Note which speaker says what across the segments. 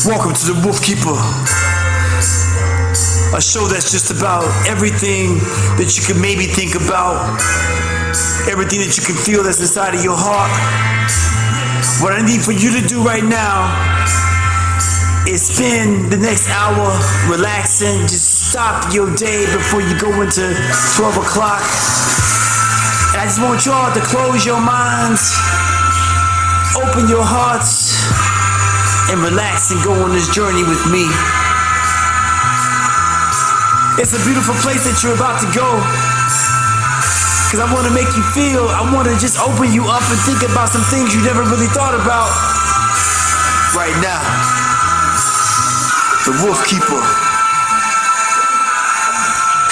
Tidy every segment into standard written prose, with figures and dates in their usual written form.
Speaker 1: Welcome to the Wolfkeeper, a show that's just about everything that you can maybe think about, everything that you can feel that's inside of your heart. What I need for you to do right now is spend the next hour relaxing. Just stop your day before you go into 12 o'clock. And I just want y'all to close your minds, open your hearts, and relax and go on this journey with me. It's a beautiful place that you're about to go, because I want to make you feel, I want to just open you up and think about some things you never really thought about. Right now, the Wolfkeeper.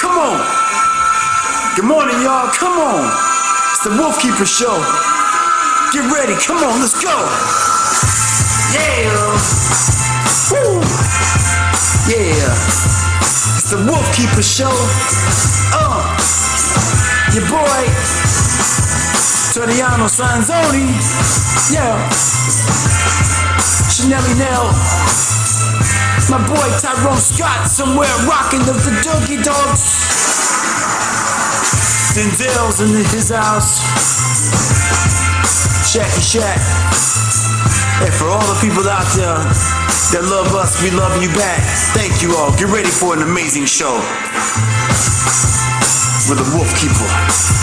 Speaker 1: Come on. Good morning, y'all. Come on. It's the Wolfkeeper Show. Get ready. Come on, let's go. Yeah. Woo. Yeah. It's the Wolfkeeper Show. Your boy Torriano Sanzoni. Yeah. Chanelli Nell. My boy Tyrone Scott somewhere rocking the Doogie Dogs. Denzel's in his house. Shacky Shack. And for all the people out there that love us, we love you back. Thank you all. Get ready for an amazing show with the Wolfkeeper.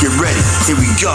Speaker 1: Get ready. Here we go.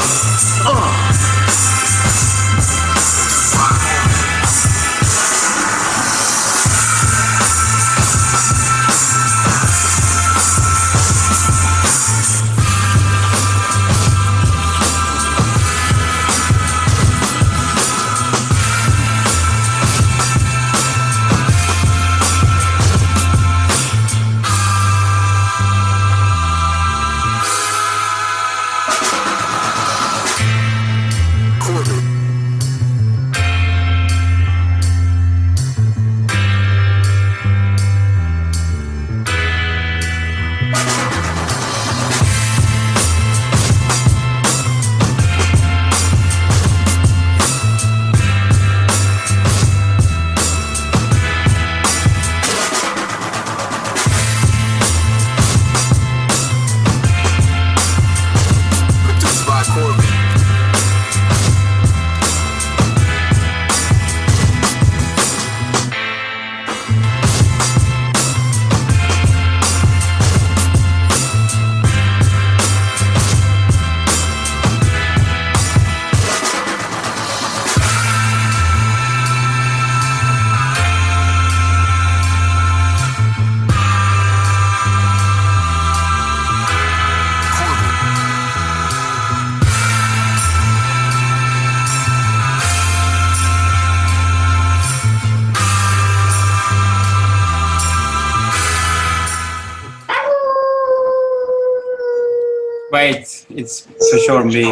Speaker 2: Wait, it's for sure me.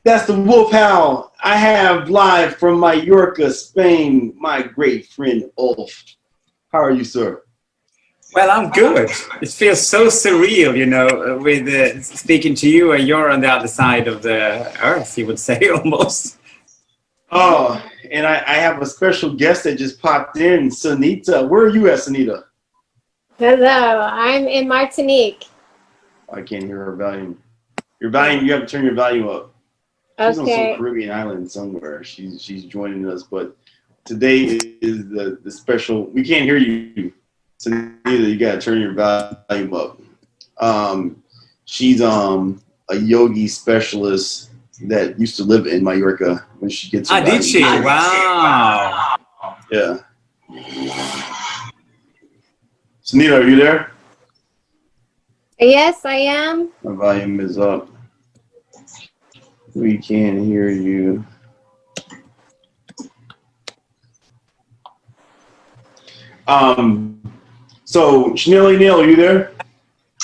Speaker 3: That's the Wolf Howl. I have live from Mallorca, Spain, my great friend Ulf. How are you, sir?
Speaker 2: Well, I'm good. It feels so surreal, you know, with speaking to you, and you're on the other side of the earth, you would say, almost.
Speaker 3: Oh, and I have a special guest that just popped in, Sunita. Where are you at, Sunita?
Speaker 4: Hello, I'm in Martinique.
Speaker 3: I can't hear her volume. Your volume, you have to turn your volume up. She's on some Caribbean island somewhere. She's joining us, but today is the special. We can't hear you, Sunita. You gotta turn your volume up. She's a yogi specialist that used to live in Mallorca when she gets her
Speaker 2: did she? Wow.
Speaker 3: Yeah. Sunita, are you there?
Speaker 4: Yes, I am.
Speaker 3: My volume is up. We can't hear you. So Chanel, are you there?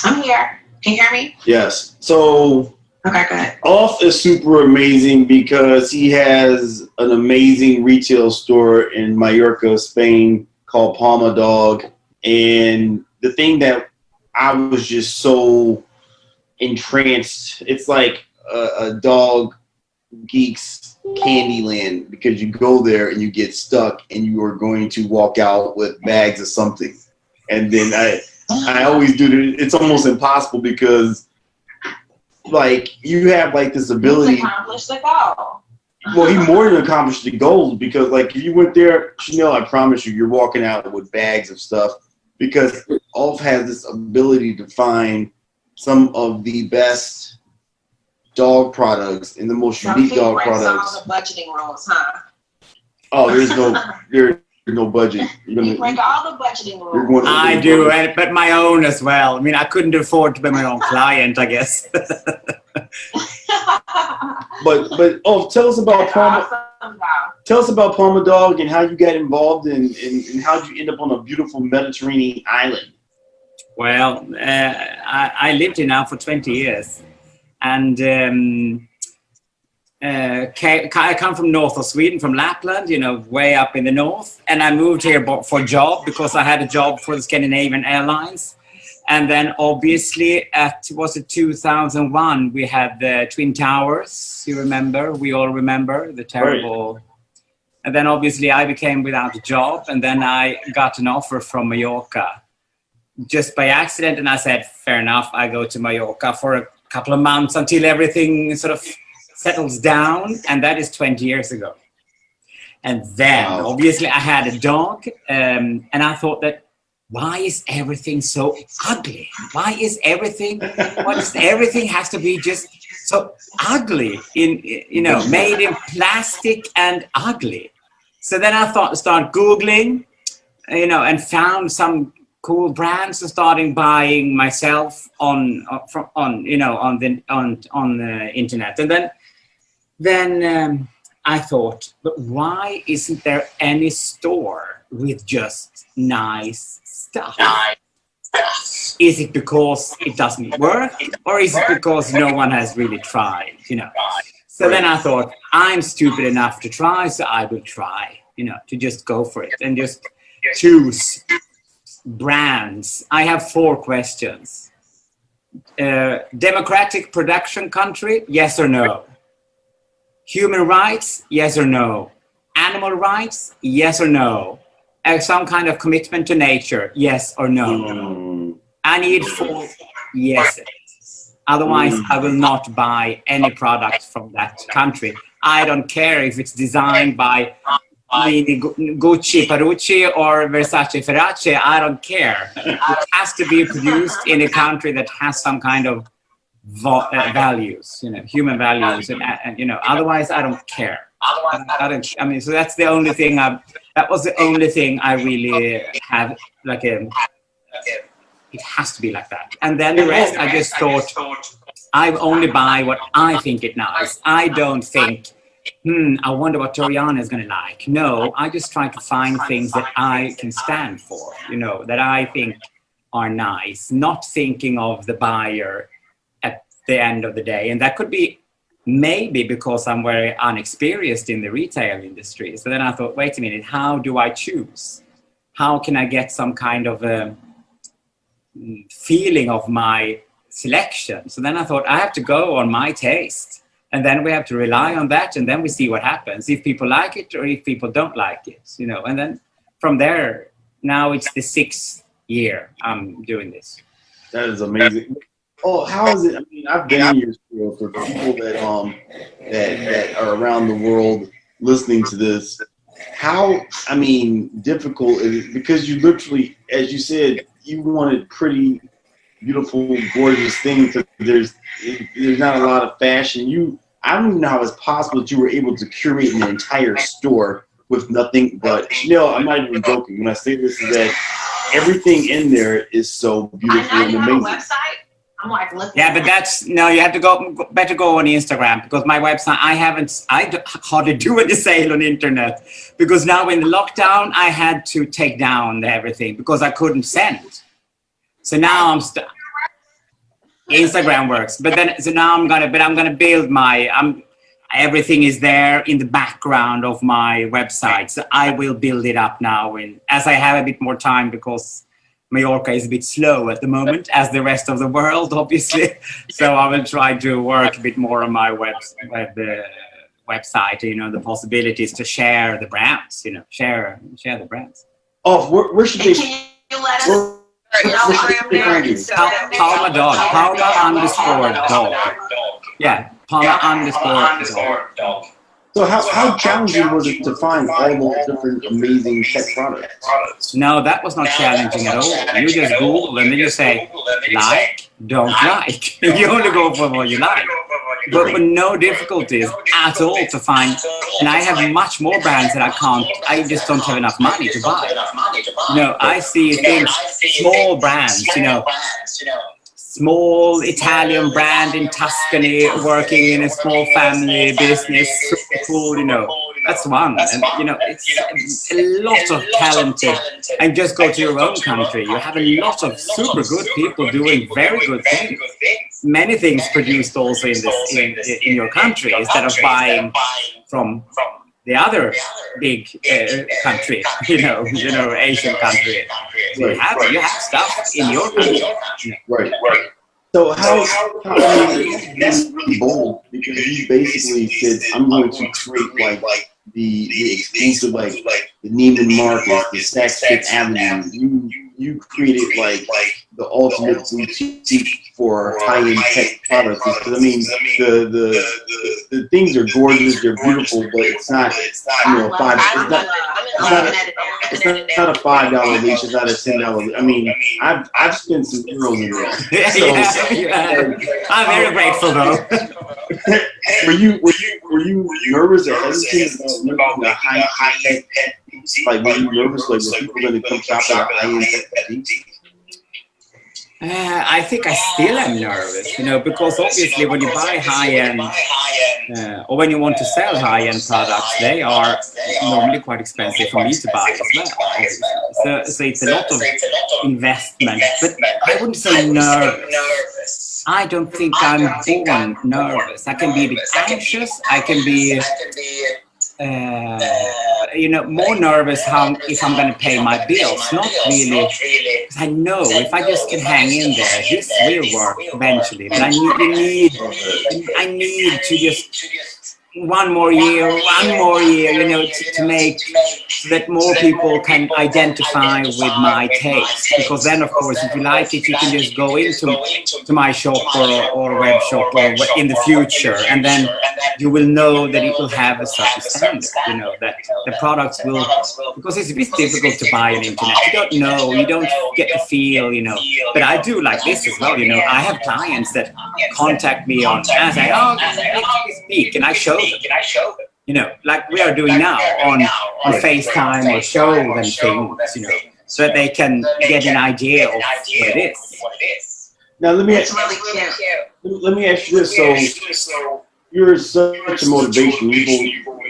Speaker 5: I'm here. Can you hear me?
Speaker 3: Yes. So
Speaker 5: Okay, good.
Speaker 3: Ulf is super amazing because he has an amazing retail store in Mallorca, Spain called Palma Dog. And the thing that I was just so entranced, it's like a dog geeks Candyland, because you go there and you get stuck and you are going to walk out with bags of something. And then I always do it. It's almost impossible because like you have like this ability.
Speaker 5: Accomplish the goal.
Speaker 3: Well, he more than accomplished the goals, because like if you went there, Chanel, I promise you, you're walking out with bags of stuff, because Ulf has this ability to find some of the best dog products and the most unique dog products.
Speaker 5: All the budgeting rules, huh?
Speaker 3: Oh, there's no budget.
Speaker 5: You break all the budgeting rules.
Speaker 2: I do, but my own as well. I mean, I couldn't afford to be my own client, I guess.
Speaker 3: But oh, tell us about Palma Dog and how you got involved and how did you end up on a beautiful Mediterranean island?
Speaker 2: Well, I lived here now for 20 years, and I come from north of Sweden, from Lapland, you know, way up in the north, and I moved here for a job because I had a job for the Scandinavian Airlines. And then obviously was it 2001, we had the Twin Towers, you remember, we all remember the terrible. Right. And then obviously I became without a job, and then I got an offer from Mallorca just by accident. And I said, fair enough, I go to Mallorca for a couple of months until everything sort of settles down. And that is 20 years ago. And then obviously I had a dog, and I thought that, why is everything so ugly? Why is everything has to be just so ugly, made in plastic and ugly? So then I start Googling, and found some cool brands and starting buying myself on the internet. And then I thought, but why isn't there any store with just nice stuff? Is it because it doesn't work, or is it because no one has really tried, So then I thought, I'm stupid enough to try, so I will try, to just go for it and just choose brands. I have 4 questions. Democratic production country, yes or no? Human rights, yes or no? Animal rights, yes or no? Some kind of commitment to nature, yes or no? I need 4 yeses. Otherwise, I will not buy any product from that country. I don't care if it's designed by Gucci, Parucci, or Versace, Ferracci. I don't care. It has to be produced in a country that has some kind of values, human values, and otherwise I don't care. So that's the only thing that was the only thing I really have, it has to be like that. And then the rest, I just thought, I only buy what I think is nice. I don't think, I wonder what Toriana is going to like. No, I just try to find things that I can stand for, that I think are nice, not thinking of the buyer at the end of the day. And that could be maybe because I'm very unexperienced in the retail industry. So then I thought, wait a minute, how do I choose? How can I get some kind of a feeling of my selection? So then I thought, I have to go on my taste. And then we have to rely on that, and then we see what happens, if people like it or if people don't like it, And then from there, now it's the 6th year I'm doing this.
Speaker 3: That is amazing. Oh, how is it? I mean, I've been in your school for people that are around the world listening to this. How, difficult is it? Because you literally, as you said, you wanted pretty, beautiful, gorgeous things. There's not a lot of fashion. I don't even know how it's possible that you were able to curate an entire store with nothing but Chanel. I'm not even joking when I say this, is that everything in there is so beautiful and amazing.
Speaker 5: Website? I'm like, look.
Speaker 2: Yeah, but you have to better go on Instagram, because my website, I hardly do any sale on internet, because now in the lockdown, I had to take down everything because I couldn't send. So now Instagram works, so now I'm gonna build everything is there in the background of my website. So I will build it up now as I have a bit more time, because Mallorca is a bit slow at the moment, as the rest of the world, obviously. So I will try to work a bit more on my website, the possibilities to share the brands, share the brands.
Speaker 3: Oh, where should they?
Speaker 5: Can you let us Instagram there and so
Speaker 2: Palma dog. Palma_dog. Yeah, Palma_dog.
Speaker 3: So how challenging was it to find all those different amazing tech products?
Speaker 2: No, that was not challenging at all. You just Google and then you say, like, don't like. You only go for what you like. But with no difficulties at all to find. And I have much more brands that I just don't have enough money to buy. I see things, small brands, small Italian brand in Tuscany working in a small family business, super cool, that's one. And, it's a lot of talented, and just go to your own country. You have a lot of super good people doing very good things. Many things produced also in your country instead of buying from the other big country, Asian country. So you have stuff in your country.
Speaker 3: Right. So how that's really bold, because you basically said, I'm going to create like the exclusive, like the Neiman Marcus, the Saks Fifth Avenue. You created like the ultimate boutique for high-end tech products. Because I mean, the things are gorgeous, they're beautiful, but it's not it's not a $5 leash, it's not a $10. I mean, I've spent some euros in there. So,
Speaker 2: I'm very grateful though.
Speaker 3: were you nervous or hesitant about the high tech? Like, were you nervous? Like, were people going to come shop at a high-end tech boutique?
Speaker 2: I think I still am nervous, because obviously when you buy high-end, or when you want to sell high-end products, they are normally quite expensive for me to buy as well. So it's a lot of investment, but I wouldn't say nervous. I don't think I'm born nervous. I can be a bit anxious. I can be more nervous if I'm going to pay my bills. Not really, because I know if I just can hang in there, this will work eventually. But I need to just one more year, to make so that more people can identify with my taste. Because then, of course, if you like it, you can just go into my shop or a web shop or in the future, and then you will know that it will have a certain standard. That the products will, because it's a bit difficult to buy on the internet. You don't know, you don't get the feel, But I do like this as well, I have clients that contact me and say, oh, let's speak, and I show them, like we are doing now on FaceTime or show them things, so that they can get an idea of what it is.
Speaker 3: Now let me ask you this. So you're such a motivation.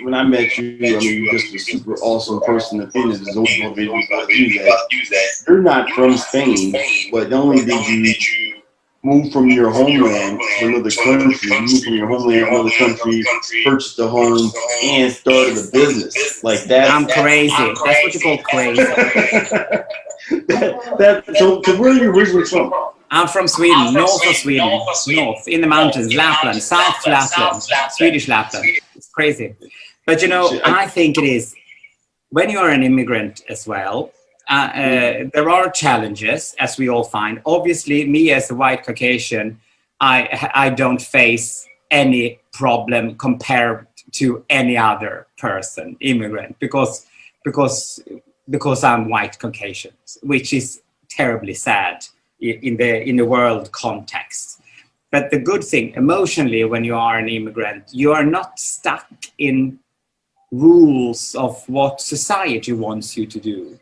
Speaker 3: When I met you, I mean, you're just a super awesome person. The thing that is always motivated me about you that you're not from Spain, but not only did you move from your homeland to another country, you moved from your homeland to another country, purchased a home, and started a business. Like that.
Speaker 2: I'm crazy. That's what you call crazy.
Speaker 3: So where are you originally from?
Speaker 2: I'm from Sweden, north of Sweden, north, in the mountains, Lapland, South Lapland, Swedish Lapland. It's crazy. But I think it is, when you're an immigrant as well, there are challenges, as we all find. Obviously, me as a white Caucasian, I don't face any problem compared to any other person, immigrant, because I'm white Caucasian, which is terribly sad in the world context. But the good thing, emotionally, when you are an immigrant, you are not stuck in rules of what society wants you to do.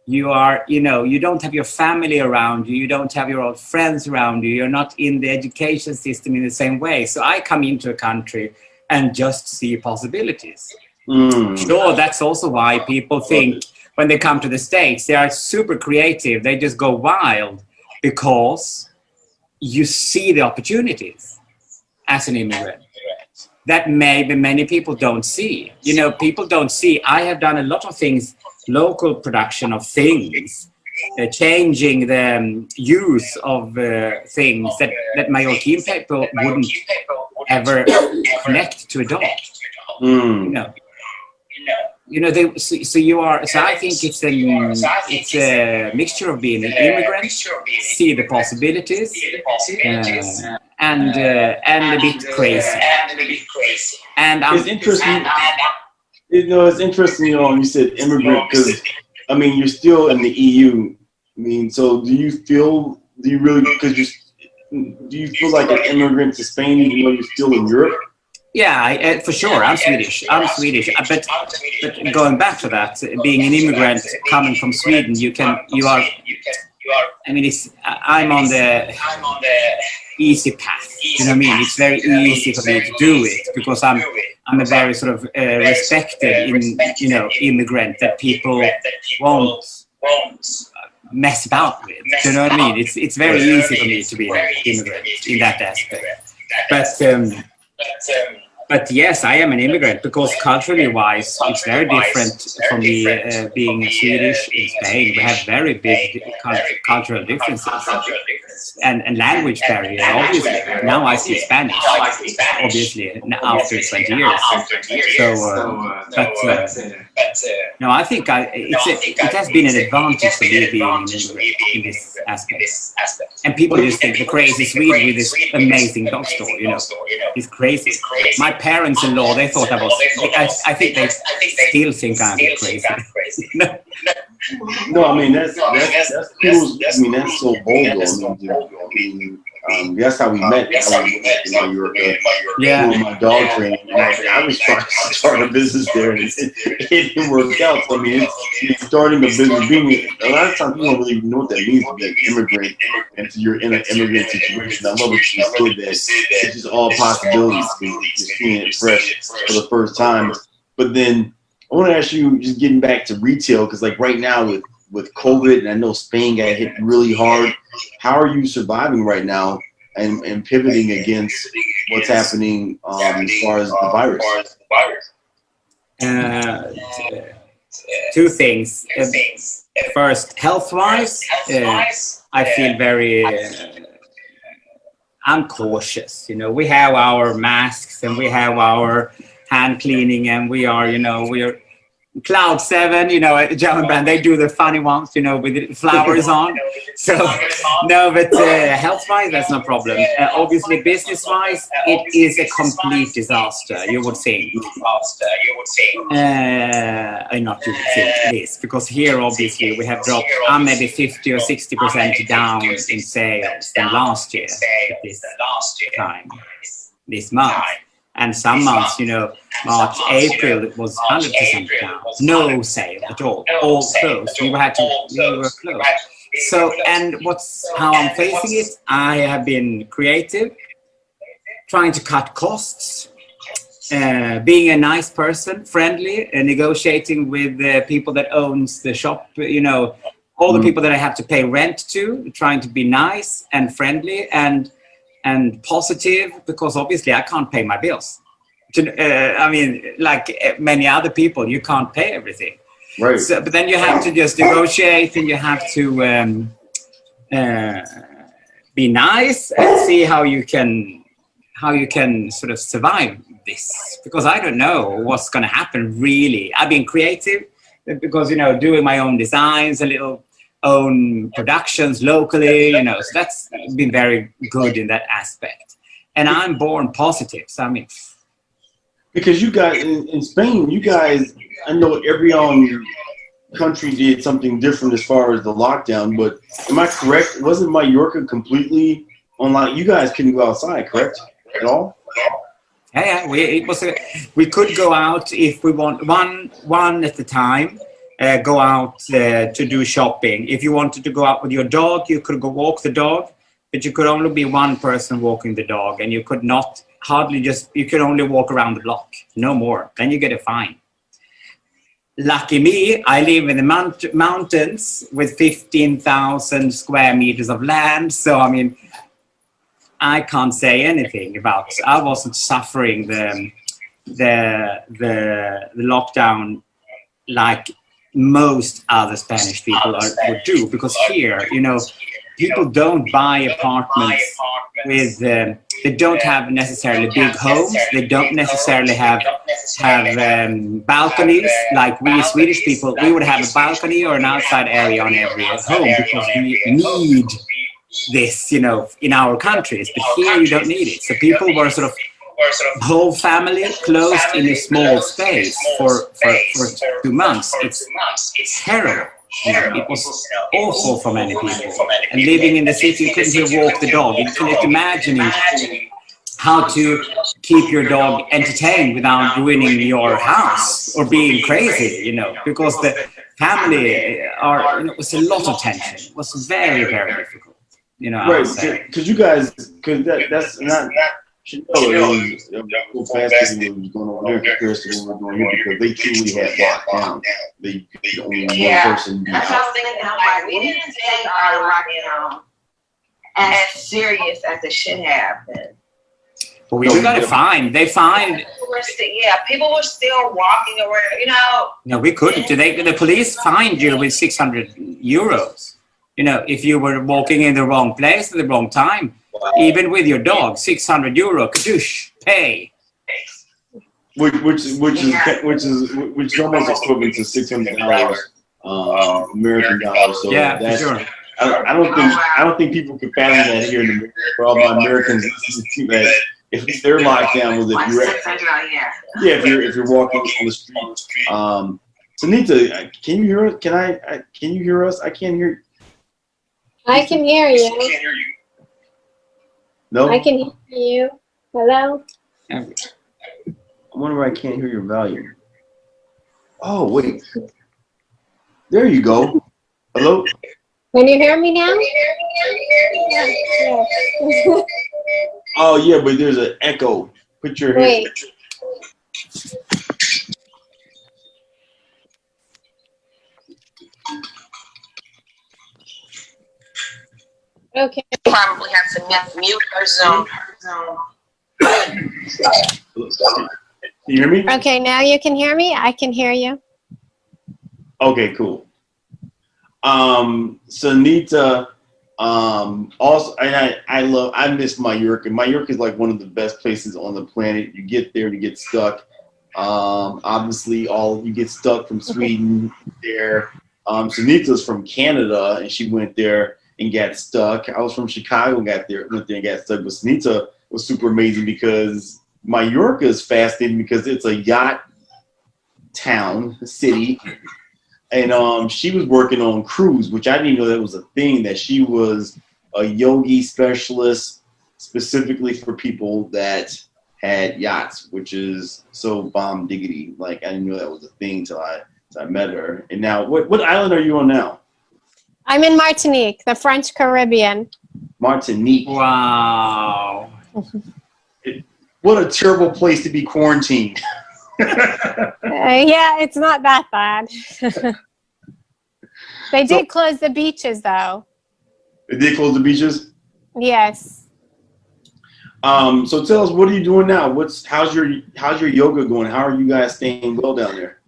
Speaker 2: You are, you don't have your family around you, you don't have your old friends around you, you're not in the education system in the same way. So I come into a country and just see possibilities. Sure, that's also why people think when they come to the States, they are super creative, they just go wild, because you see the opportunities as an immigrant that maybe many people don't see. People don't see. I have done a lot of things, local production of things, changing the use of things that my European people wouldn't ever connect to a dog. So you are. So I think it's a mixture of being an immigrant, see the possibilities, and a bit crazy. And
Speaker 3: it's interesting. It's interesting. You said immigrant because I mean you're still in the EU. I mean, so do you feel like an immigrant to Spain even though you're still in Europe?
Speaker 2: Yeah, for sure. I'm Swedish. But going back to that, being an immigrant coming from Sweden, I mean, I'm on the easy path. You know what I mean? It's very easy for me to do it because I'm a very sort of respected, immigrant that people won't mess about with. You know what I mean? It's very easy for me to be an immigrant in that aspect. But yes, I am an immigrant because culturally wise, it's very different from me being Swedish in Spain. We have very big cultural differences and language barrier, obviously. Now I speak Spanish, obviously, after 20 years. No, I think it has been an advantage for me being an immigrant in this aspect. And people just think the crazy Swede with this amazing dog store, it's crazy. My parents-in-law, they thought I think they still think I'm crazy.
Speaker 3: No, I mean that's cool. I mean that's so bold though. That's how we met. You were doing my dog training. I was trying to start a business there, and it didn't work out. So, I mean, it's starting a business. Being a lot of times, people don't really know what that means to be an immigrant, and you're in an immigrant situation. I love what you said that it's just all possibilities. You're seeing it fresh for the first time. But then I want to ask you, just getting back to retail, because like right now with COVID, and I know Spain got hit really hard. How are you surviving right now and pivoting against what's happening as far as the virus?
Speaker 2: Two things. First, health-wise, I feel very. I'm cautious. We have our masks and we have our hand cleaning, and we are, we're. Cloud 7, a German brand, they do the funny ones, with the flowers on. So, no, but health-wise, that's no problem. Obviously, business-wise, it is a complete disaster, you would think. Not you would think, it is. Because here, obviously, we have dropped maybe 50 or 60% down in sales than last year at this time, this month. And some months, March, April, it was 100% down. No sale at all. All closed. We were closed. So, and how I'm facing it, I have been creative, trying to cut costs, being a nice person, friendly, negotiating with the people that owns the shop, all the people that I have to pay rent to, trying to be nice and friendly and positive, because obviously I can't pay my bills. I mean, like many other people, you can't pay everything.
Speaker 3: Right.
Speaker 2: So, but then you have to just negotiate, and you have to be nice and see how you can sort of survive this. Because I don't know what's going to happen really. I've been creative because doing my own designs, a little own productions locally, so that's been very good in that aspect. And I'm born positive, so I mean.
Speaker 3: Because you guys in Spain, I know every country did something different as far as the lockdown, but am I correct? Wasn't Mallorca completely online? You guys couldn't go outside, correct? At all?
Speaker 2: Yeah, we could go out if we want, one at a time. Go out to do shopping. If you wanted to go out with your dog, you could go walk the dog, but you could only be one person walking the dog, and you could not you could only walk around the block, no more. Then you get a fine. Lucky me, I live in the mountains with 15,000 square meters of land. So, I mean, I can't say anything about, I wasn't suffering the lockdown like most other Spanish people would do, because here, people don't buy apartments with, they don't have necessarily big homes. They don't necessarily have balconies like we Swedish people. We would have a balcony or an outside area on every home because we need this, you know, in our countries. But here you don't need it. So people were sort of whole family closed in a small space for 2 months. It's terrible. You know, it was awful for many people. And living in the city, you couldn't even walk the dog. You couldn't imagine how to keep your dog entertained without ruining your house or being crazy, you know, because the family are, you know, it was a lot of tension. It was very, very difficult, you know.
Speaker 3: Right, because you guys, because that's not. Chicago was faster than what was going on there in comparison to what we're doing here because they truly had locked down. They only one person.
Speaker 5: That's what I was thinking. I'm like, we didn't take our lockdown as serious as it should have been.
Speaker 2: But we got it fined. They fined.
Speaker 5: People were still walking around, you know.
Speaker 2: No, we couldn't. The police fined you with 600 euros. You know, if you were walking in the wrong place at the wrong time. Wow. Even with your dog, 600 euro, kadoosh, pay.
Speaker 3: Which is almost equivalent to $600 American dollars. So
Speaker 2: yeah,
Speaker 3: that's,
Speaker 2: for sure.
Speaker 3: I don't think people can fathom that here in America. For all my Americans, that if they're locked down with if you're walking on the street. Sunita, can you hear us? Can you hear us? I can't hear you.
Speaker 4: I can hear you.
Speaker 3: No?
Speaker 4: I can hear you. Hello?
Speaker 3: I wonder why I can't hear your volume. Oh, wait. There you go. Hello?
Speaker 4: Can you hear me now? Yeah.
Speaker 3: Oh, yeah, but there's an echo. Put your
Speaker 4: Wait. Okay.
Speaker 5: Probably have to mute her Zoom.
Speaker 3: Can you hear me?
Speaker 4: Okay, now you can hear me? I can hear you.
Speaker 3: Okay, cool. Sunita, also, and I miss Mallorca. Mallorca is like one of the best places on the planet. You get there and you get stuck. Obviously, you get stuck from Sweden there. Sunita's from Canada, and she went there and got stuck. I was from Chicago, went there and got stuck. But Sunita was super amazing because Mallorca is fascinating because it's a yacht town, city. And she was working on cruise, which I didn't even know that was a thing, that she was a yogi specialist specifically for people that had yachts, which is so bomb diggity. Like, I didn't know that was a thing till I met her. And now, what island are you on now?
Speaker 4: I'm in Martinique, the French Caribbean.
Speaker 3: Martinique.
Speaker 2: Wow.
Speaker 3: What a terrible place to be quarantined.
Speaker 4: Yeah, it's not that bad. They did close the beaches, though.
Speaker 3: They did close the beaches?
Speaker 4: Yes.
Speaker 3: So tell us, what are you doing now? How's your yoga going? How are you guys staying well down there?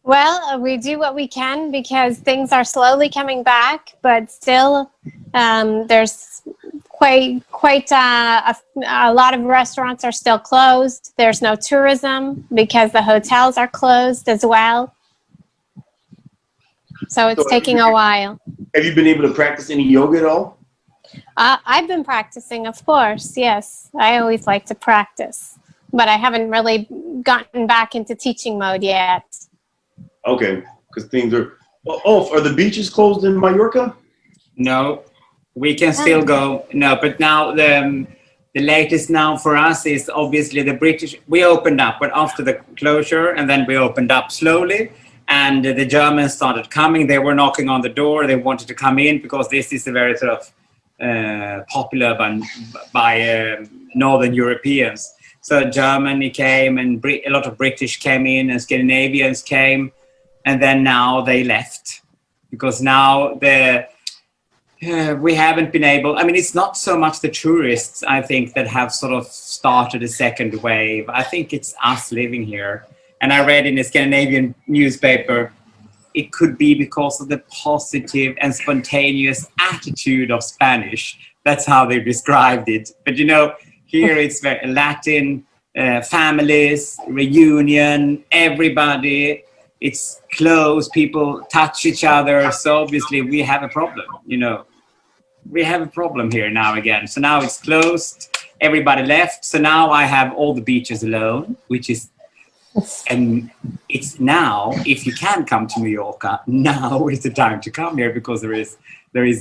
Speaker 4: Well, we do what we can because things are slowly coming back, but still there's quite a lot of restaurants are still closed. There's no tourism because the hotels are closed as well. So it's taking a while.
Speaker 3: Have you been able to practice any yoga at all?
Speaker 4: I've been practicing, of course, yes. I always like to practice, but I haven't really gotten back into teaching mode yet.
Speaker 3: Okay, because things are... Oh, are the beaches closed in Mallorca?
Speaker 2: No, we can still go. No, but now the latest now for us is obviously the British. We opened up, but after the closure, and then we opened up slowly. And the Germans started coming. They were knocking on the door. They wanted to come in because this is a very sort of popular by Northern Europeans. So Germany came, and a lot of British came in, and Scandinavians came. And then now they left because now we haven't been able. I mean, it's not so much the tourists, I think, that have sort of started a second wave. I think it's us living here. And I read in a Scandinavian newspaper it could be because of the positive and spontaneous attitude of Spanish. That's how they described it. But you know, here it's very Latin, families, reunion, everybody. It's close, people touch each other. So obviously we have a problem, you know. We have a problem here now again. So now it's closed, everybody left. So now I have all the beaches alone, which is, and it's now, if you can come to New York, now is the time to come here because there is very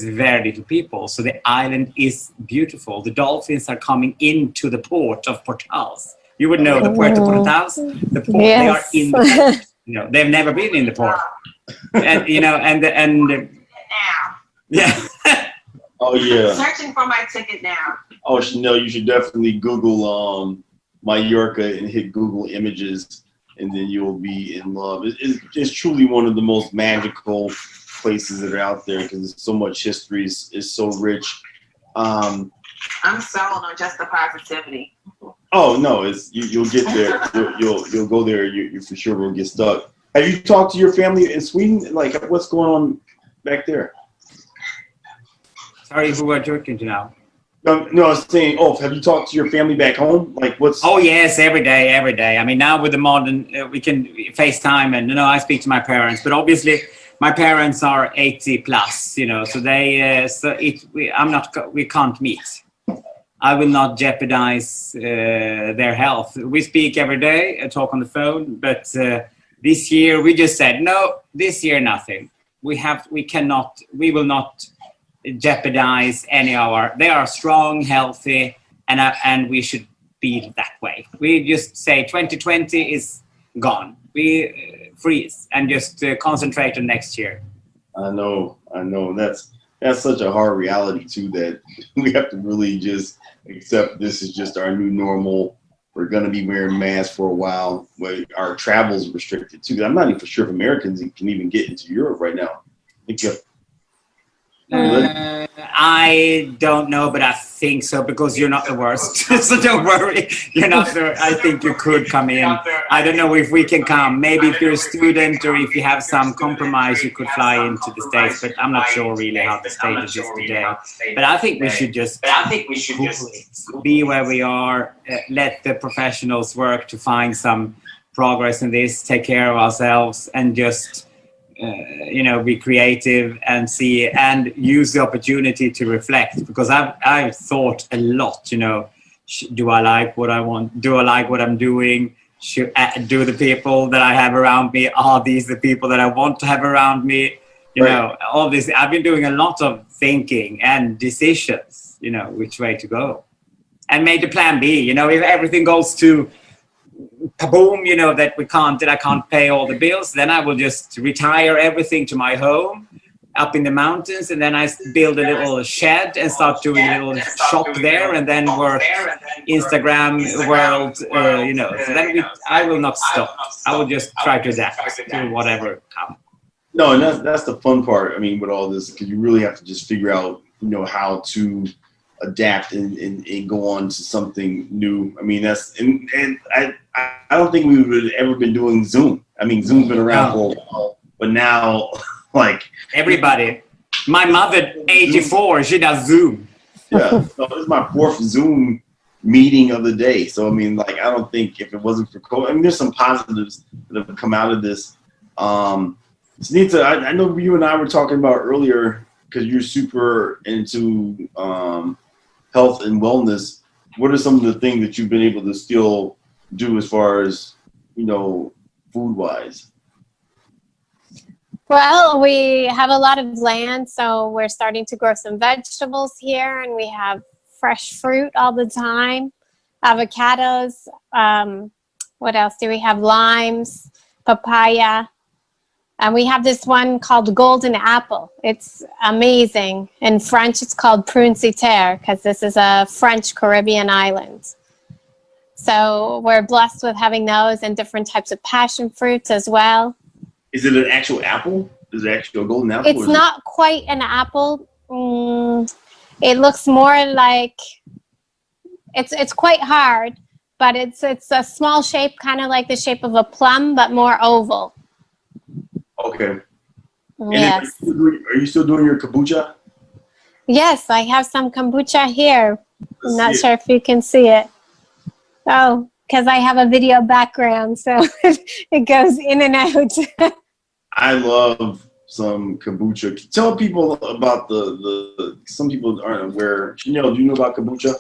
Speaker 2: little people. So the island is beautiful. The dolphins are coming into the port of Portals. You would know the Puerto Portals. The port,
Speaker 4: yes.
Speaker 2: They are in the port. You know, they've never been in the port. And you know, and
Speaker 5: now.
Speaker 2: yeah.
Speaker 3: Oh yeah.
Speaker 5: Searching for my ticket now.
Speaker 3: Oh no, you should definitely Google Mallorca and hit Google Images, and then you'll be in love. It's truly one of the most magical places that are out there because there's so much history. It's so rich.
Speaker 5: I'm sold on just the positivity.
Speaker 3: Oh no, you'll get there. You'll go there. You for sure will get stuck. Have you talked to your family in Sweden? Like, what's going on back there?
Speaker 2: Sorry, who are talking to now?
Speaker 3: No, I was saying, have you talked to your family back home? Like, what's?
Speaker 2: Oh yes, every day. I mean, now with the modern, we can FaceTime, and you know, I speak to my parents. But obviously, my parents are 80 plus, you know, so they, we can't meet. I will not jeopardize their health. We speak every day, talk on the phone, but this year we just said no. This year, nothing. We will not jeopardize any of our. They are strong, healthy, and we should be that way. We just say 2020 is gone. We freeze and just concentrate on next year.
Speaker 3: I know. That's such a hard reality too, that we have to really just accept this is just our new normal. We're gonna be wearing masks for a while. Our travel's restricted too. I'm not even sure if Americans can even get into Europe right now.
Speaker 2: I don't know, but I think so because you're not the worst. So don't worry. You're not the. I think you could come in. I don't know if we can come. Maybe if you're a student or if you have some compromise, you could fly into the States. But I'm not sure really how the status is today. But I think we should just. Be where we are. Let the professionals work to find some progress in this. Take care of ourselves and just. Be creative and see and use the opportunity to reflect because I've thought a lot, you know, do I like what I want? Do I like what I'm doing? Do the people that I have around me, are these the people that I want to have around me? You know, all this, I've been doing a lot of thinking and decisions, you know, which way to go and made the plan B, you know, if everything goes to kaboom, you know, that I can't pay all the bills, then I will just retire everything to my home up in the mountains, and then I build a little shed and start doing a little shop there, and then work Instagram world, you know. So then I will not stop. I will just try to adapt to whatever comes.
Speaker 3: No, and that's the fun part. I mean, with all this, because you really have to just figure out, you know, how to adapt and go on to something new. I mean, and I don't think we would have ever been doing Zoom. I mean, Zoom's been around for a while, but now, like
Speaker 2: everybody, my mother, 84, she does Zoom.
Speaker 3: Yeah, so this is my 4th Zoom meeting of the day. So I mean, like, I don't think if it wasn't for COVID, I mean, there's some positives that have come out of this. Sunita, I know you and I were talking about earlier because you're super into health and wellness. What are some of the things that you've been able to still do as far as, you know, food wise?
Speaker 4: Well, we have a lot of land, so we're starting to grow some vegetables here, and we have fresh fruit all the time, avocados. What else do we have? Limes, papaya. And we have this one called golden apple. It's amazing. In French, it's called prune citer because this is a French Caribbean island. So we're blessed with having those and different types of passion fruits as well.
Speaker 3: Is it an actual apple? Is it actually a golden apple?
Speaker 4: It's not quite an apple. It looks more like it's quite hard, but it's a small shape, kind of like the shape of a plum, but more oval.
Speaker 3: Okay.
Speaker 4: Yes.
Speaker 3: Are you still doing your kombucha?
Speaker 4: Yes, I have some kombucha here. I'm not
Speaker 3: Let's see
Speaker 4: sure if you can see it. Oh, because I have a video background, so it goes in and out.
Speaker 3: I love some kombucha. Tell people about the some people aren't aware. Chanel, do you know about kombucha?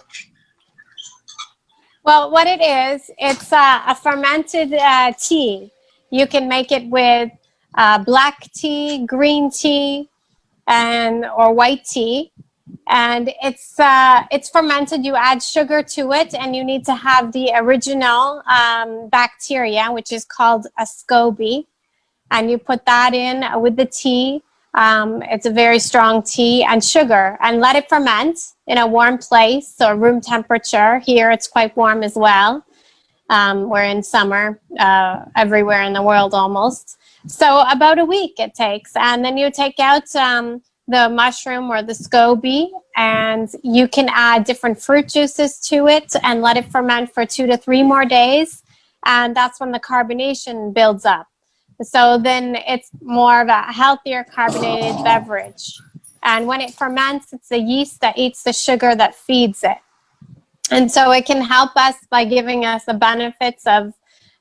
Speaker 4: Well, what it is, it's a fermented tea. You can make it with black tea, green tea, or white tea. And it's fermented. You add sugar to it, and you need to have the original bacteria, which is called a SCOBY. And you put that in with the tea. It's a very strong tea, and sugar, and let it ferment in a warm place, so room temperature. Here it's quite warm as well. We're in summer everywhere in the world almost. So about a week it takes, and then you take out the mushroom or the SCOBY, and you can add different fruit juices to it and let it ferment for 2 to 3 more days, and that's when the carbonation builds up. So then it's more of a healthier carbonated beverage. And when it ferments, it's the yeast that eats the sugar that feeds it. And so it can help us by giving us the benefits of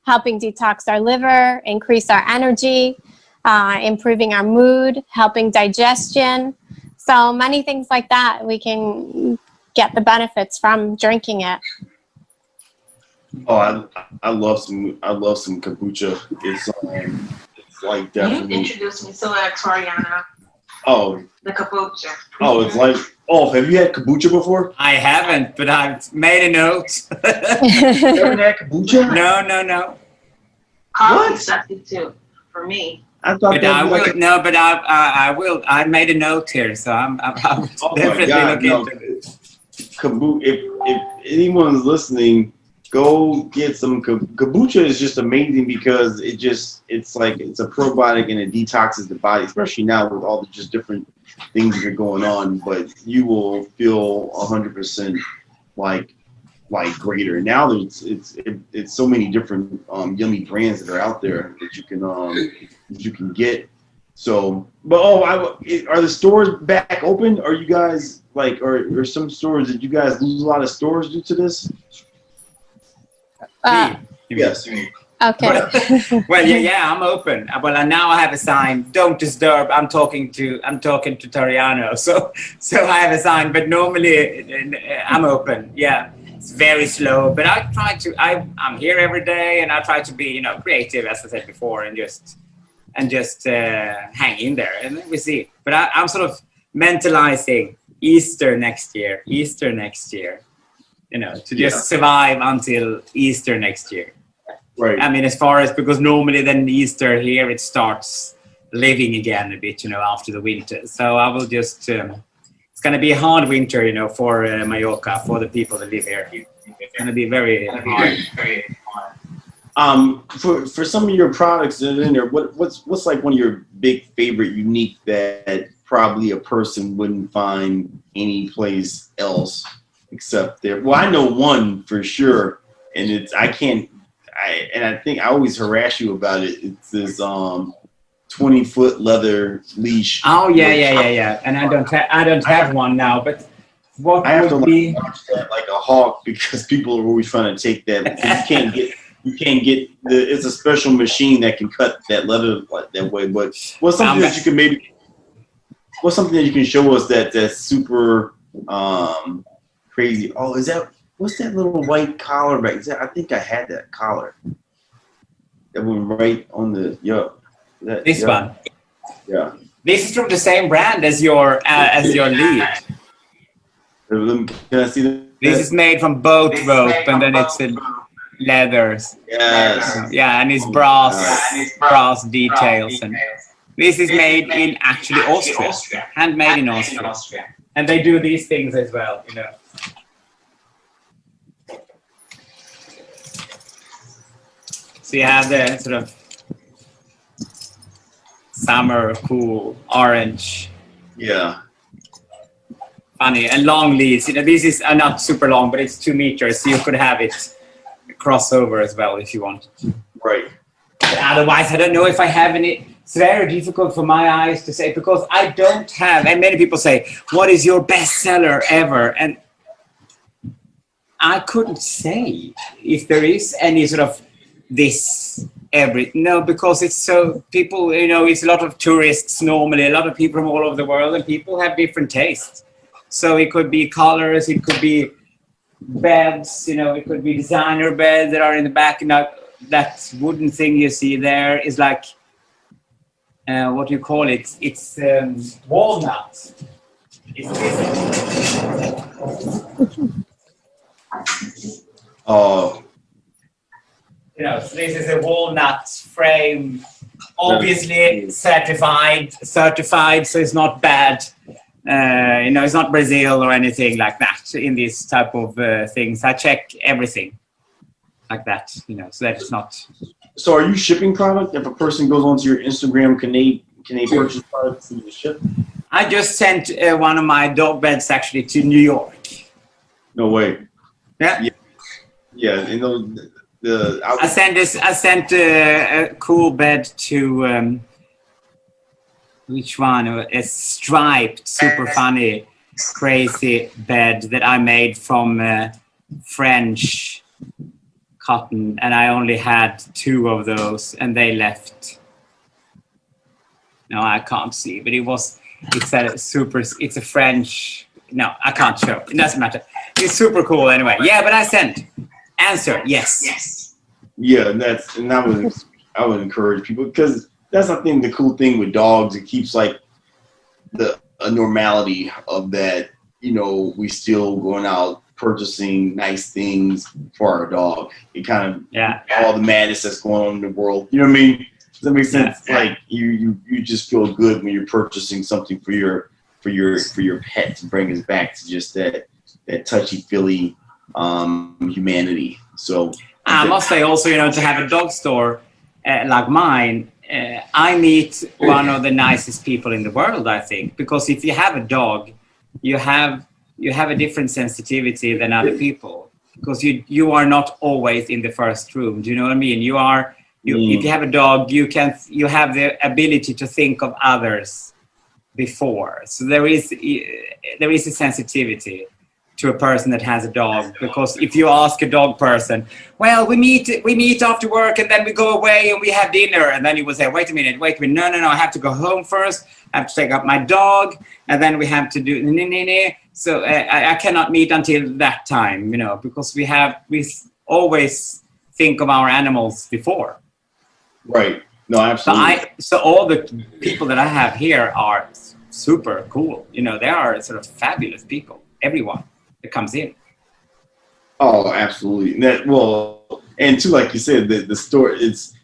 Speaker 4: helping detox our liver, increase our energy, improving our mood, helping digestion. So many things like that we can get the benefits from drinking it.
Speaker 3: Oh, I love some kombucha. It's like definitely.
Speaker 5: You introduced me to it, Toriana.
Speaker 3: Oh.
Speaker 5: The kombucha.
Speaker 3: Oh, it's like. Oh, have you had kombucha before?
Speaker 2: I haven't, but I've made a note.
Speaker 3: You ever had kombucha?
Speaker 2: No.
Speaker 5: Coffee substitute for me.
Speaker 3: I thought
Speaker 2: But
Speaker 3: that
Speaker 2: I
Speaker 3: was
Speaker 2: will.
Speaker 3: like a,
Speaker 2: No, but I will. I made a note here, so I'm
Speaker 3: oh
Speaker 2: definitely
Speaker 3: my God,
Speaker 2: look into it.
Speaker 3: kombucha. If anyone's listening, go get some kombucha. Is just amazing because it's like it's a probiotic and it detoxes the body, especially now with all the just different things that are going on. But you will feel 100% like greater. Now it's so many different yummy brands that are out there that you can get. So, but are the stores back open? Are you guys like, or some stores, did you guys lose a lot of stores due to this? Yes.
Speaker 4: Okay.
Speaker 2: Well, yeah, I'm open. Well, now I have a sign. Don't disturb. I'm talking to Toriano. So I have a sign. But normally I'm open. Yeah, it's very slow. But I try to. I'm here every day, and I try to be creative, as I said before, and just hang in there, and then we see. But I'm sort of mentalizing Easter next year. To just survive until Easter next year.
Speaker 3: Right.
Speaker 2: I mean, because normally then Easter here, it starts living again a bit, after the winter. So I will just, it's going to be a hard winter, for Mallorca, for the people that live here. It's going to be very hard.
Speaker 3: For some of your products that are in there, what's like one of your big favorite unique that probably a person wouldn't find any place else except there? Well, I know one for sure, and I think I always harass you about it. It's this 20-foot leather leash.
Speaker 2: Oh yeah. And I don't have one now, but what
Speaker 3: I have to
Speaker 2: be
Speaker 3: watch that like a hawk because people are always trying to take that. You can't get it's a special machine that can cut that leather like that way. But what's something that you can show us that's super crazy? Oh, what's that little white collar back? I think I had that collar. That went right on the
Speaker 2: this one?
Speaker 3: Yeah.
Speaker 2: This is from the same brand as your lead.
Speaker 3: Can I see that?
Speaker 2: This is made from boat rope, and then it's leathers.
Speaker 3: Yes.
Speaker 2: Yeah, and it's brass details, and this is made in actually Austria, handmade in Austria, and they do these things as well, So you have the sort of summer cool orange.
Speaker 3: Yeah.
Speaker 2: Funny and long leads. This is not super long, but it's 2 meters, so you could have it crossover as well if you want.
Speaker 3: Right.
Speaker 2: But otherwise, I don't know if I have any it's very difficult for my eyes to say, because I don't have, and many people say, what is your bestseller ever? And I couldn't say if there is any sort of no, because it's so, people, it's a lot of tourists normally, a lot of people from all over the world, and people have different tastes. So it could be colors, it could be beds, it could be designer beds that are in the back. That wooden thing you see there is like, what do you call it? It's walnut.
Speaker 3: Oh.
Speaker 2: So this is a walnut frame, obviously certified, so it's not bad. It's not Brazil or anything like that in this type of things. I check everything like that, so that it's not.
Speaker 3: So are you shipping product? If a person goes onto your Instagram, can they purchase products through the ship?
Speaker 2: I just sent one of my dog beds actually to New York.
Speaker 3: No way.
Speaker 2: Yeah.
Speaker 3: Yeah,
Speaker 2: I sent a cool bed to which one? A striped, super funny, crazy bed that I made from French cotton, and I only had 2 of those, and they left. No, I can't see, but it's a French. No, I can't show. It doesn't matter. It's super cool anyway. Yeah, but I sent. Answer, yes.
Speaker 3: Yeah, I would encourage people, because that's I think the cool thing with dogs. It keeps like a normality of that. We still going out purchasing nice things for our dog. It kind of all the madness that's going on in the world. You know what I mean? Does that make sense? Yeah. Like you just feel good when you're purchasing something for your pet to bring us back to just that touchy-feely humanity. So
Speaker 2: I must say also, to have a dog store like mine, I meet one of the nicest people in the world, I think, because if you have a dog, you have a different sensitivity than other people, because you are not always in the first room. Do you know what I mean? If you have a dog, you have the ability to think of others before. So there is a sensitivity to a person that has a dog, because if you ask a dog person, well, we meet after work and then we go away and we have dinner, and then you will say, wait a minute, no, I have to go home first, I have to take up my dog, and then we have to do so I cannot meet until that time, because we always think of our animals before.
Speaker 3: Right. No, absolutely.
Speaker 2: So all the people that I have here are super cool. They are sort of fabulous people, everyone that comes in.
Speaker 3: Oh, absolutely. And too, like you said, the store is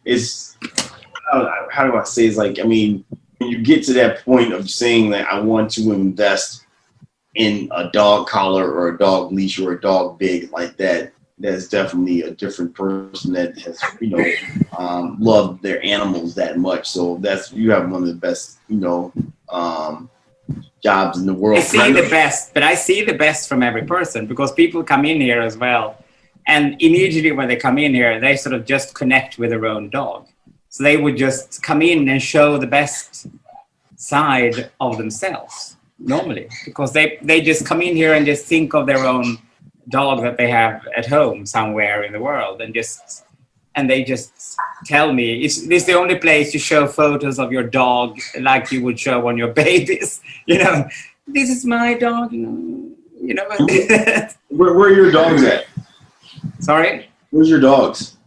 Speaker 3: how do I say? It's like, when you get to that point of saying that I want to invest in a dog collar or a dog leash or a dog big like that, that's definitely a different person that has, loved their animals that much. So you have one of the best, jobs in the world.
Speaker 2: I see the best from every person, because people come in here as well, and immediately when they come in here, they sort of just connect with their own dog. So they would just come in and show the best side of themselves normally, because they just come in here and just think of their own dog that they have at home somewhere in the world, and they just tell me, is this the only place you show photos of your dog like you would show on your babies? This is my dog,
Speaker 3: Where are your dogs at?
Speaker 2: Sorry?
Speaker 3: Where's your dogs?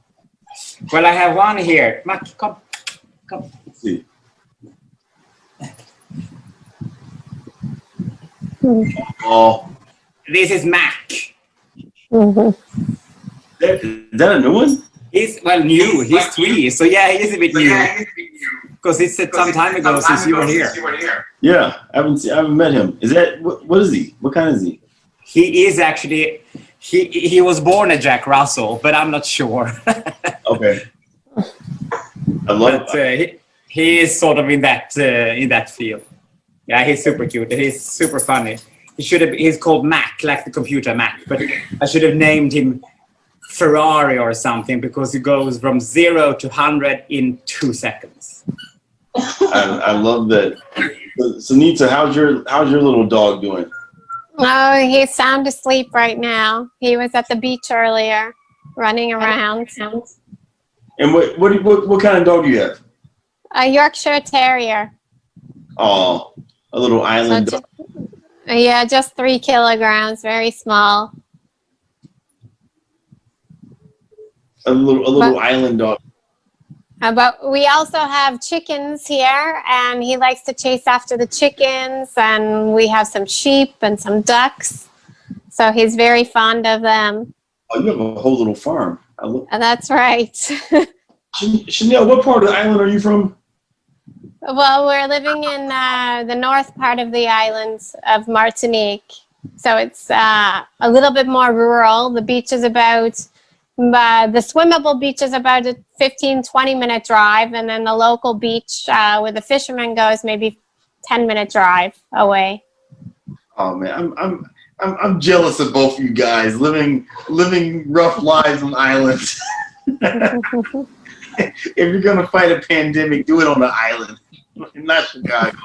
Speaker 2: Well, I have one here. Mac, come.
Speaker 3: Let's see. Oh.
Speaker 2: This is Mac.
Speaker 4: Mm-hmm.
Speaker 3: Is that a new one?
Speaker 2: He's new. He's 3, so yeah, he is a bit new. Because it's some time ago since you were here.
Speaker 3: Yeah, I haven't met him. Is that what is he? What kind is he?
Speaker 2: He is actually he was born a Jack Russell, but I'm not sure.
Speaker 3: Okay. I love
Speaker 2: it. He is sort of in that field. Yeah, he's super cute. He's super funny. He's called Mac, like the computer Mac, but I should have named him Ferrari or something, because he goes from 0 to 100 in 2 seconds.
Speaker 3: I love that. Sunita, how's your little dog doing?
Speaker 4: Oh, he's sound asleep right now. He was at the beach earlier, running around.
Speaker 3: And what kind of dog do you have?
Speaker 4: A Yorkshire Terrier.
Speaker 3: Oh, a little island dog.
Speaker 4: Yeah, just 3 kilograms, very small.
Speaker 3: A little island dog.
Speaker 4: But we also have chickens here, and he likes to chase after the chickens, and we have some sheep and some ducks. So he's very fond of them.
Speaker 3: Oh, you have a whole little farm.
Speaker 4: That's right.
Speaker 3: Chanel, what part of the island are you from?
Speaker 4: Well, we're living in the north part of the island of Martinique. So it's a little bit more rural. The beach is about, the swimmable beach is about a 15-20 minute drive. And then the local beach where the fishermen go is maybe 10-minute drive away.
Speaker 3: Oh man, I'm jealous of both of you guys living rough lives on islands. If you're gonna fight a pandemic, do it on the island, not Chicago.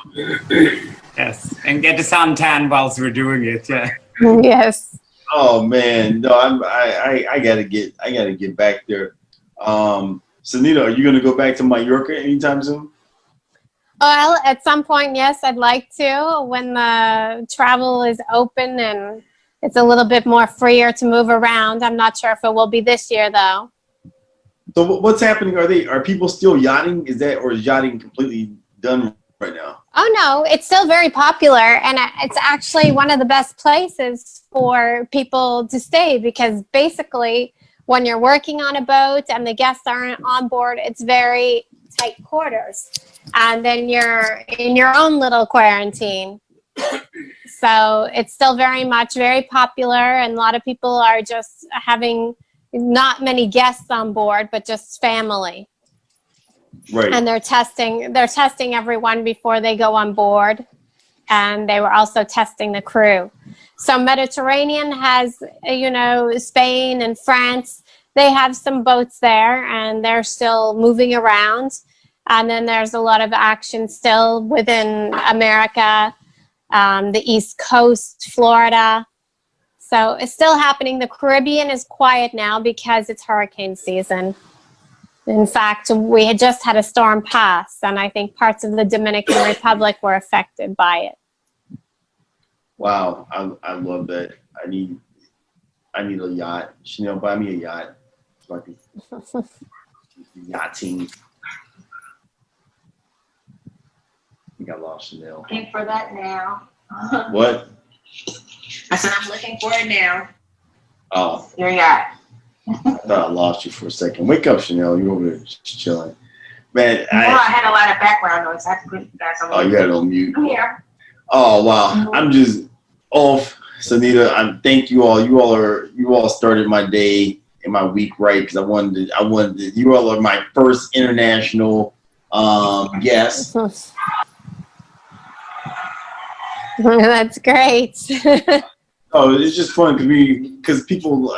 Speaker 2: Yes, and get the suntan whilst we're doing it. Yeah.
Speaker 4: Yes.
Speaker 3: Oh man, no, I gotta get back there. Sunita, are you gonna go back to Mallorca anytime soon?
Speaker 4: Well, at some point, yes, I'd like to, when the travel is open and it's a little bit more freer to move around. I'm not sure if it will be this year, though.
Speaker 3: So what's happening? Are people still yachting? Or is yachting completely done right now?
Speaker 4: Oh, no, it's still very popular, and it's actually one of the best places for people to stay, because basically when you're working on a boat and the guests aren't on board, it's very tight quarters. And then you're in your own little quarantine. So it's still very popular, and a lot of people are just having not many guests on board, but just family.
Speaker 3: Right.
Speaker 4: And they're testing everyone before they go on board. And they were also testing the crew. So Mediterranean has, Spain and France, they have some boats there, and they're still moving around. And then there's a lot of action still within America, the East Coast, Florida. So it's still happening. The Caribbean is quiet now because it's hurricane season. In fact, we had just had a storm pass, and I think parts of the Dominican Republic were affected by it.
Speaker 3: Wow, I love that. I need a yacht. Chanel, buy me a yacht. So I can yachting. I think I lost Chanel.
Speaker 5: Looking for that now.
Speaker 3: What?
Speaker 5: I said I'm looking for it now.
Speaker 3: Oh.
Speaker 5: Your yacht.
Speaker 3: I thought I lost you for a second. Wake up, Chanel. You're over there chilling. Man,
Speaker 5: I had a lot of background noise. I have to put you guys on mute.
Speaker 3: Oh, you had it on mute.
Speaker 5: I'm here.
Speaker 3: Oh, wow. I'm just off. Sunita, thank you all. You all started my day and my week right, because I wanted to, you all are my first international guest.
Speaker 4: That's great.
Speaker 3: Oh, it's just fun because people,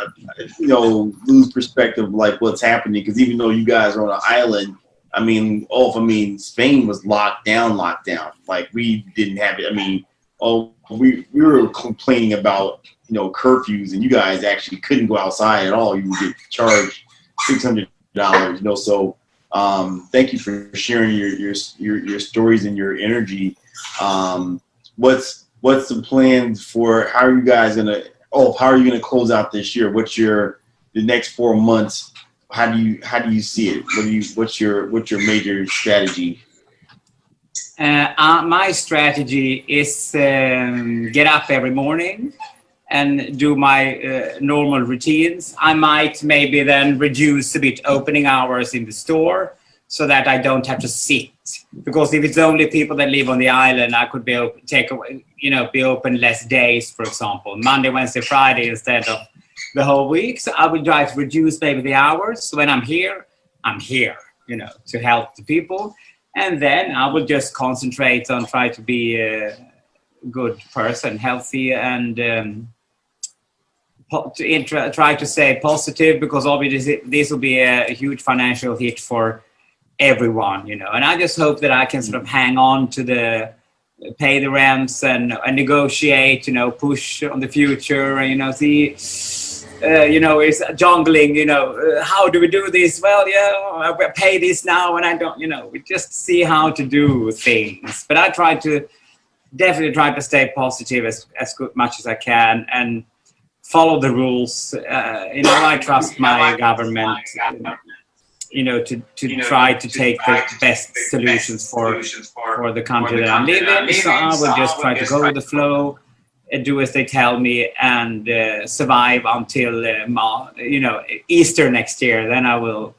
Speaker 3: lose perspective like what's happening. Because even though you guys are on an island, Spain was locked down. Like we didn't have it. We were complaining about curfews, and you guys actually couldn't go outside at all. You would get charged $600. So thank you for sharing your stories and your energy. What's the plans for how are you gonna close out this year? What's the next 4 months? How do you see it? What's your major strategy?
Speaker 2: My strategy is get up every morning and do my normal routines. I might maybe then reduce a bit opening hours in the store so that I don't have to sit. Because if it's only people that live on the island, I could be open less days, for example, Monday, Wednesday, Friday instead of the whole week. So I would try to reduce maybe the hours. So when I'm here, to help the people. And then I will just concentrate on try to be a good person, healthy, and try to stay positive, because obviously this will be a huge financial hit for everyone, you know. And I just hope that I can sort of hang on to pay the rents and negotiate, you know, push on the future, and, you know, see, you know, it's jongling, you know, how do we do this? Well, yeah, I pay this now, and I don't, you know, we just see how to do things. But I definitely try to stay positive as much as I can and follow the rules. You know, I trust my government, you know, to try to take the best solutions for the country that I live in. So I will just try to go with the flow, do as they tell me, and survive until you know, Easter next year. Then I will,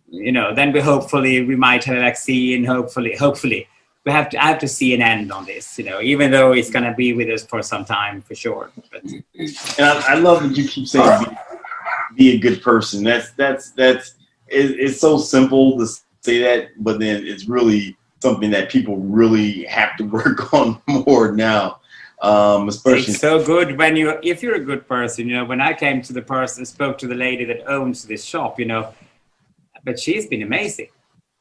Speaker 2: you know, then we might have a vaccine. Hopefully, I have to see an end on this, you know, even though it's going to be with us for some time for sure. But.
Speaker 3: And I love that you keep saying be a good person. It's so simple to say that, but then it's really something that people really have to work on more now. Especially,
Speaker 2: it's so good if you're a good person, you know. When I came to spoke to the lady that owns this shop, you know, but she's been amazing,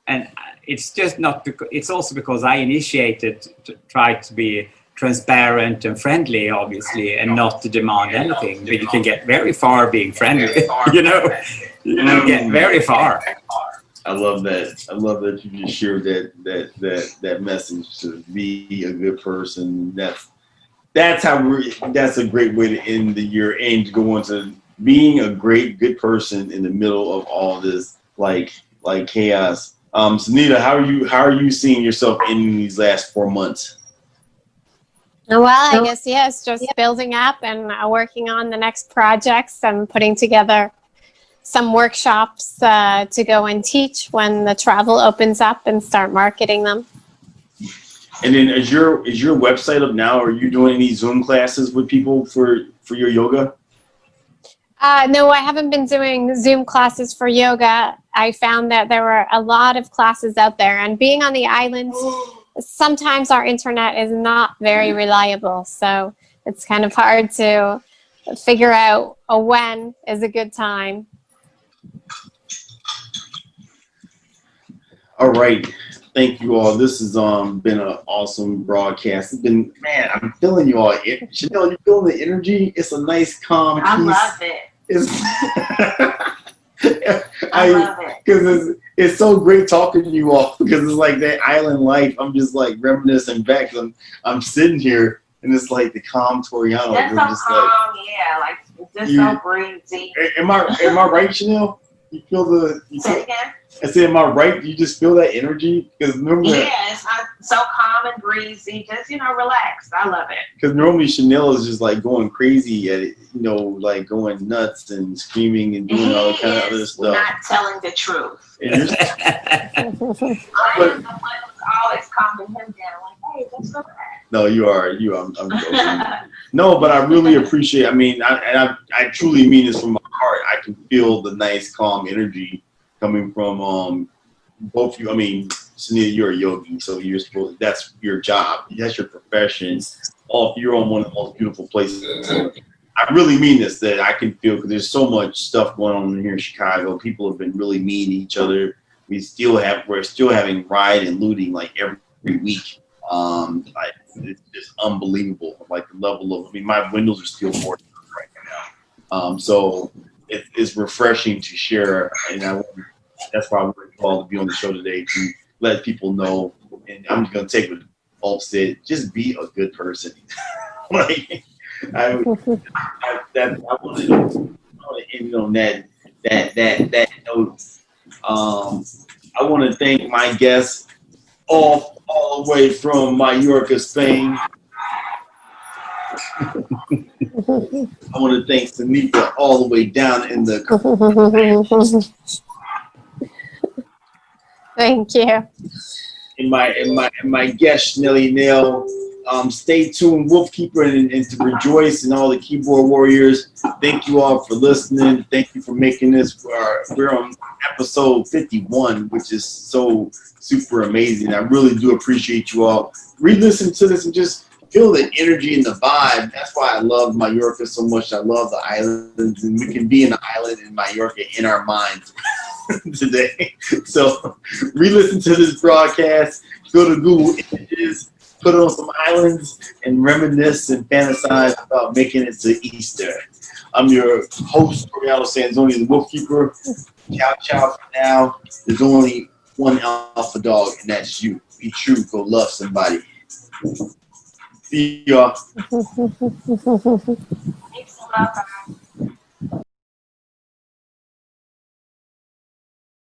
Speaker 2: and it's just not because, it's also because I initiated to try to be transparent and friendly, obviously, and not to demand anything. But you can get very far being friendly, you know. You get very far.
Speaker 3: I love that. I love that you just shared that message to be a good person. That's a great way to end the year and to go into being a good person in the middle of all this like chaos. Sunita, how are you seeing yourself in these last 4 months?
Speaker 4: Well, I guess yes, just building up and working on the next projects and putting together some workshops to go and teach when the travel opens up and start marketing them.
Speaker 3: And then is your website up now? Are you doing any Zoom classes with people for your yoga?
Speaker 4: No, I haven't been doing Zoom classes for yoga. I found that there were a lot of classes out there, and being on the islands, sometimes our internet is not very reliable. So it's kind of hard to figure out when is a good time.
Speaker 3: All right. Thank you all. This has been an awesome broadcast. It's been, man, I'm feeling you all. Chanel, you feeling the energy? It's a nice, calm piece.
Speaker 5: I love it. I love it.
Speaker 3: Because it's so great talking to you all, because it's like that island life. I'm just like reminiscing back. I'm sitting here and it's like the calm Toriano.
Speaker 5: That's so
Speaker 3: just
Speaker 5: calm, yeah, like just so breezy.
Speaker 3: Am I right, Chanel? You feel
Speaker 5: Say it again?
Speaker 3: I said, am I right? You just feel that energy? Because normally,
Speaker 5: yeah, it's so calm and breezy. Just, you know, relaxed. I love it.
Speaker 3: Because normally Chanel is just like going crazy at it, you know, like going nuts and screaming and doing all kind of other stuff.
Speaker 5: Not telling the truth. I am the one who's always calming him down. Like, hey, that's not bad.
Speaker 3: No, you are. I'm joking. No, but I really appreciate. I mean, I truly mean this from my heart. I can feel the nice, calm energy coming from both you. I mean, Sunita, you're a yogi, so that's your job. That's your profession. You're on one of the most beautiful places. I really mean this, that I can feel, because there's so much stuff going on here in Chicago. People have been really mean to each other. We're still having riot and looting like every week. Like, it's just unbelievable. Like the level of, I mean, my windows are still boarded right now. So it's refreshing to share, and that's why we're called to be on the show today, to let people know. And I'm just gonna take what Ulf said: just be a good person. Like I want to end on that note. I want to thank my guests all the way from Mallorca, Spain. I want to thank Sunita all the way down in the.
Speaker 4: Thank you.
Speaker 3: And my guest Nelly Nail. Stay tuned, Wolfkeeper, and to Rejoice and all the keyboard warriors. Thank you all for listening. Thank you for making this. We're on episode 51, which is so super amazing. I really do appreciate you all. Re-listen to this and just feel the energy and the vibe. That's why I love Mallorca so much. I love the islands, and we can be in the island in Mallorca in our minds. today. So re-listen to this broadcast. Go to Google Images, put on some islands, and reminisce and fantasize about making it to Easter. I'm your host, Toriano Sanzoni, the Wolfkeeper. Ciao, ciao for now. There's only one alpha dog, and that's you. Be true. Go love somebody. See y'all.
Speaker 5: Thanks a lot.